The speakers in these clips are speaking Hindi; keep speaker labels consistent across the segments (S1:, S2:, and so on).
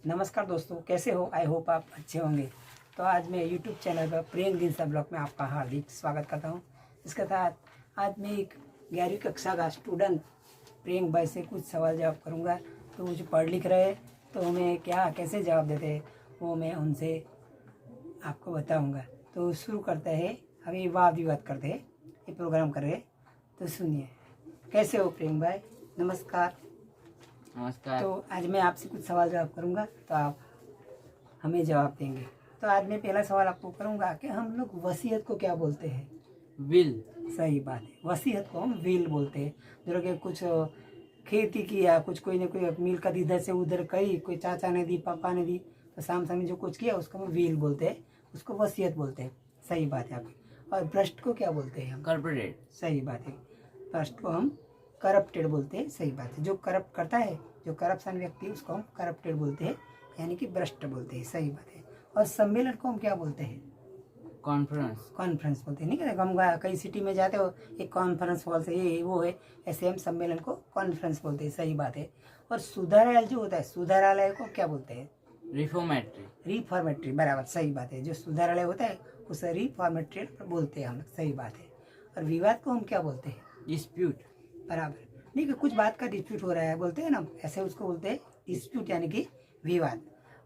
S1: नमस्कार दोस्तों, कैसे हो? आई होप आप अच्छे होंगे। तो आज मैं यूट्यूब चैनल पर प्रियंक दिनसा ब्लॉग में आपका हार्दिक स्वागत करता हूं। इसके तहत आज मैं एक 11वीं कक्षा का स्टूडेंट प्रियंक भाई से कुछ सवाल जवाब करूंगा। तो वो जो पढ़ लिख रहे हैं तो हमें क्या कैसे जवाब देते हैं वो मैं उनसे आपको बताऊँगा। तो शुरू करते हैं। अभी वाद विवाद करते हैं, ये प्रोग्राम कर रहे हैं, तो सुनिए। कैसे हो प्रियंक भाई? नमस्कार।
S2: नमस्कार।
S1: तो आज मैं आपसे कुछ सवाल जवाब करूंगा, तो आप हमें जवाब देंगे। तो आज मैं पहला सवाल आपको करूंगा कि हम लोग वसीयत को क्या बोलते हैं?
S2: विल।
S1: सही बात है, वसीयत को हम विल बोलते हैं। जो कि कुछ खेती किया, कुछ कोई ना कोई मिलकत इधर से उधर करी, कोई चाचा ने दी, पापा ने दी, तो साम सामी जो कुछ किया उसको हम विल बोलते हैं, उसको वसीयत बोलते हैं। सही बात है आपकी। और भ्रष्ट को क्या बोलते हैं हम?
S2: कॉर्पोरेट।
S1: सही बात है, भ्रष्ट को हम करप्टेड बोलते हैं। सही बात है, जो करप्ट करता है, जो करप्शन व्यक्ति है उसको हम करप्टेड बोलते हैं, यानी कि भ्रष्ट बोलते हैं। सही बात है। और सम्मेलन को हम क्या बोलते हैं?
S2: कॉन्फ्रेंस।
S1: कॉन्फ्रेंस बोलते हैं। नहीं कहते हम कई सिटी में जाते हो, एक कॉन्फ्रेंस हॉल से ये वो है, ऐसे हम सम्मेलन को कॉन्फ्रेंस बोलते हैं। सही बात है। और सुधारालय जो होता है, सुधारालय को क्या बोलते हैं?
S2: रिफॉर्मेटरी।
S1: रिफॉर्मेटरी, बराबर, सही बात है। जो सुधारालय होता है उसे रिफॉर्मेटरी बोलते हैं हम लोग। सही बात है। और विवाद को हम क्या बोलते हैं?
S2: डिस्प्यूट।
S1: बराबर। नहीं कि कुछ बात का डिस्प्यूट हो रहा है, बोलते हैं ना, ऐसे उसको बोलते हैं डिस्प्यूट, यानी कि विवाद।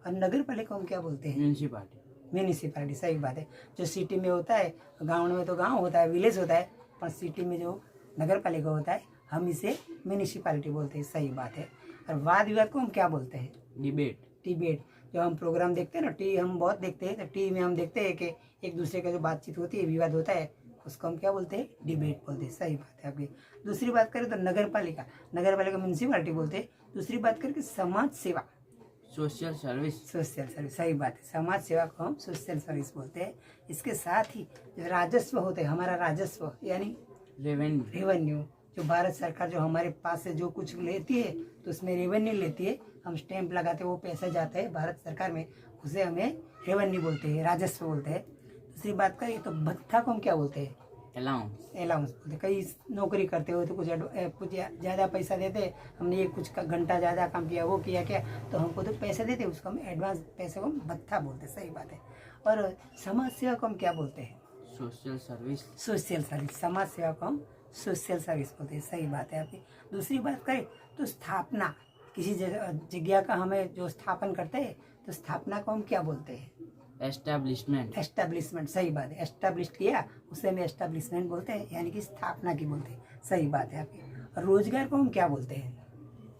S1: और नगर पालिका हम क्या बोलते हैं?
S2: म्यूनिसिपालिटी।
S1: म्यूनिसिपैलिटी। सही बात है। जो सिटी में होता है, गाँव में तो गाँव होता है, विलेज होता है, पर सिटी में जो नगर पालिका होता है हम इसे म्यूनिसिपैलिटी बोलते हैं। सही बात है। और वाद विवाद को हम क्या बोलते हैं?
S2: डिबेट।
S1: डिबेट। जो हम प्रोग्राम देखते हैं ना, टीवी हम बहुत देखते हैं, तो टीवी में हम देखते हैं कि एक दूसरे का जो बातचीत होती है, विवाद होता है, उसको हम क्या बोलते हैं? डिबेट बोलते हैं। सही बात है आपकी। दूसरी बात करें तो नगर पालिका, नगर पालिका म्यूनसिपालिटी बोलते हैं। दूसरी बात करें कि समाज सेवा,
S2: सोशल सर्विस।
S1: Social service. सही बात है, समाज सेवा को हम सोशल सर्विस बोलते हैं। इसके साथ ही जो राजस्व होते हैं, हमारा राजस्व यानी रेवेन्यू, जो भारत सरकार जो हमारे पास से जो कुछ लेती है तो उसमें रेवेन्यू लेती है, हम स्टैंप लगाते हैं, वो पैसा जाता है भारत सरकार में, उसे हमें रेवेन्यू बोलते हैं, राजस्व बोलते हैं। दूसरी बात करें तो भत्ता को हम क्या बोलते हैं?
S2: अलाउंस।
S1: अलाउंस बोलते हैं। कई नौकरी करते हो तो कुछ ज़्यादा पैसा देते हैं, हमने ये कुछ का घंटा ज़्यादा काम किया, वो किया क्या, तो हमको तो पैसे देते हैं, उसको हम एडवांस पैसे को हम भत्ता बोलते हैं। सही बात है। और समाज सेवा को हम क्या बोलते हैं?
S2: Social service.
S1: Social service. समाज सेवा को हम सोशल सर्विस बोलते हैं। सही बात है आपकी। दूसरी बात करें तो स्थापना, किसी जगह का हमें जो स्थापन करते हैं तो स्थापना को हम क्या बोलते हैं?
S2: एस्टैब्लिशमेंट।
S1: एस्टेब्लिशमेंट। सही बात है। एस्टेब्लिश किया उसे हम एस्टेब्लिशमेंट बोलते हैं, यानी कि स्थापना की बोलते हैं। सही बात है आपकी। और रोजगार को हम क्या बोलते हैं?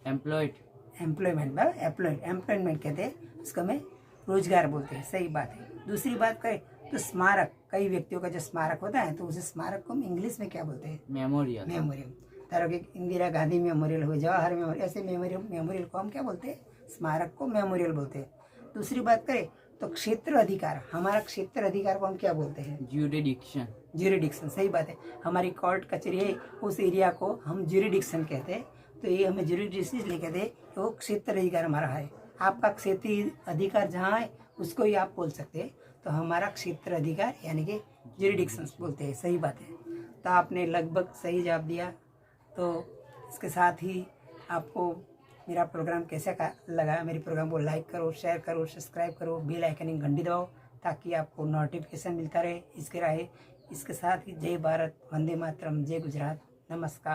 S2: एम्प्लॉयड।
S1: एम्प्लॉयमेंट, एम्प्लॉयमेंट कहते हैं, उसको हमें रोजगार बोलते हैं। सही बात है। दूसरी बात करें तो स्मारक, कई व्यक्तियों का जो स्मारक होता है तो उसे स्मारक को हम इंग्लिश में क्या बोलते हैं?
S2: मेमोरियल।
S1: मेमोरियल। तरह के इंदिरा गांधी मेमोरियल हुए, जवाहर मेमोरियल, ऐसे मेमोरियल को हम क्या बोलते हैं? स्मारक को मेमोरियल बोलते हैं। दूसरी बात करें तो क्षेत्र अधिकार, हमारा क्षेत्र अधिकार को हम क्या बोलते हैं?
S2: ज्यूरिडिक्शन।
S1: ज्यूरिडिक्शन। सही बात है। हमारी कोर्ट कचहरी है, उस एरिया को हम ज्यूरिडिक्शन कहते हैं, तो ये हमें ज्यूरिडिक्शन इसलिए कहते हैं, वो क्षेत्र अधिकार हमारा है। आपका क्षेत्रीय अधिकार जहाँ है उसको ही आप बोल सकते हैं, तो हमारा क्षेत्र अधिकार यानी कि ज्यूरिडिक्शन बोलते हैं। सही बात है। तो आपने लगभग सही जवाब दिया। तो इसके साथ ही आपको मेरा प्रोग्राम कैसा लगा? मेरे प्रोग्राम को लाइक करो, शेयर करो, सब्सक्राइब करो, बेल आइकन की घंटी दबाओ ताकि आपको नोटिफिकेशन मिलता रहे इसके साथ ही जय भारत, वंदे मातरम, जय गुजरात, नमस्कार।